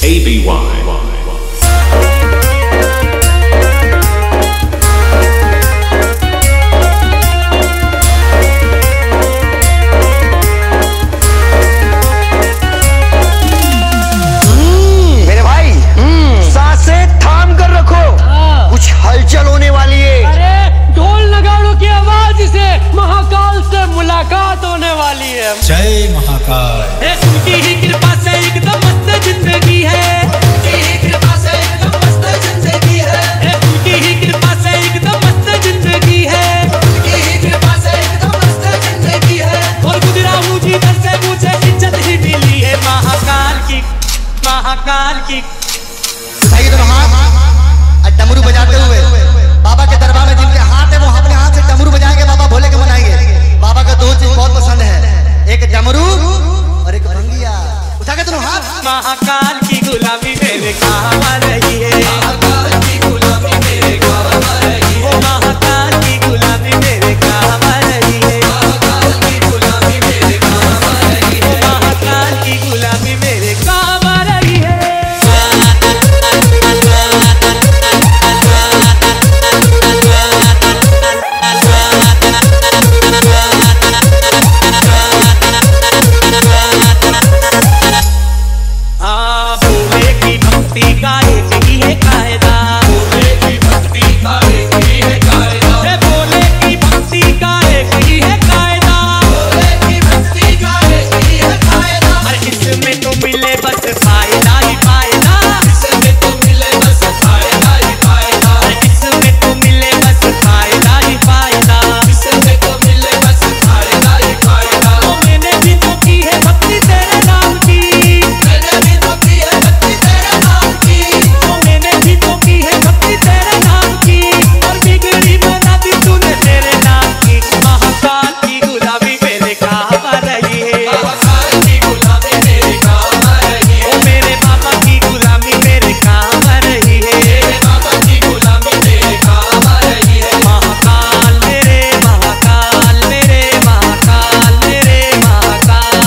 मेरे भाई सांसें थाम कर रखो, कुछ हलचल होने वाली है। अरे ढोल नगाड़ों की आवाज से महाकाल से मुलाकात होने वाली है। जय महाकाल। उनकी ही कृपा से एकदम मस्त जिंदगी है। उनकी ही कृपा से एकदम मस्त जिंदगी है। उनकी ही कृपा से एकदम मस्त जिंदगी है। उनकी ही कृपा से एकदम मस्त जिंदगी है। और गुजरा हूँ जीवन से मुझे इज्जत ही मिली है महाकाल की, महाकाल की। उठाइए दोनों हाथ और डमरू बजाते हुए बाबा के दरबार में जिनके हाथ है वो अपने हाथ से डमरू बजाएंगे, बाबा भोले के मनाएंगे। बाबा का दो चीज बहुत पसंद है, एक डमरू और एक भंगिया। उठा के दोनों हाथ। महाकाल की गुलामी मेरे काम आ रही है। महाकाल की गुलामी मेरे काम आ रही है। महाकाल की गुलामी मेरे काम आ रही है। महाकाल की गुलामी मेरे काम आ रही है। महाकाल की गुलामी मेरे काम आ रही है। भोले की भक्ति का एक ही है कायदा। भोले की भक्ति का एक ही है कायदा। भोले की भक्ति का एक ही है कायदा। भोले की भक्ति का एक ही है कायदा। अरे इसमें तो मिले बस फायदा ही फायदा। इसमें तो मिले बस फायदा ही फायदा। इसमें तो मिले बस फायदा ही फायदा। इसमें तो मिले बस फायदा ही फायदा। तो मैंने भी तो की है भक्ति तेरे नाम की। मैंने भी तो की है भक्ति तेरे नाम की। तो मैंने भी तो की है भक्ति तेरे नाम की। और बिगड़ी बना दी तूने तेरे नाम की। महाकाल की गुलामी मेरे काम आ रही है। महाकाल की गुलामी मेरे काम आ रही है। ओ मेरे बाबा की गुलामी मेरे काम आ रही है। मेरे बाबा की गुलामी मेरे काम आ रही है। महाकाल मेरे महाकाल मेरे महाकाल मेरे महाकाल।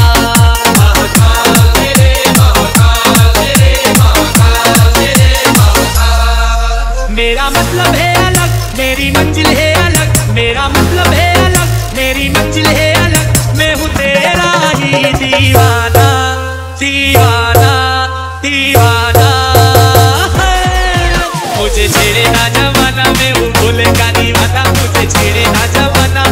महाकाल मेरे महाकाल मेरे महाकाल मेरे महाकाल। मेरा मतलब है अलग, मेरी मंजिल है अलग। मेरा मतलब है अलग, मेरी मंजिल है अलग। मैं हूँ तेरा ही दीवाना, दीवाना दीवाना है। मुझे छेड़े ना जमाना, मैं हूँ भोले का दीवाना। मुझे छेड़े ना जमाना,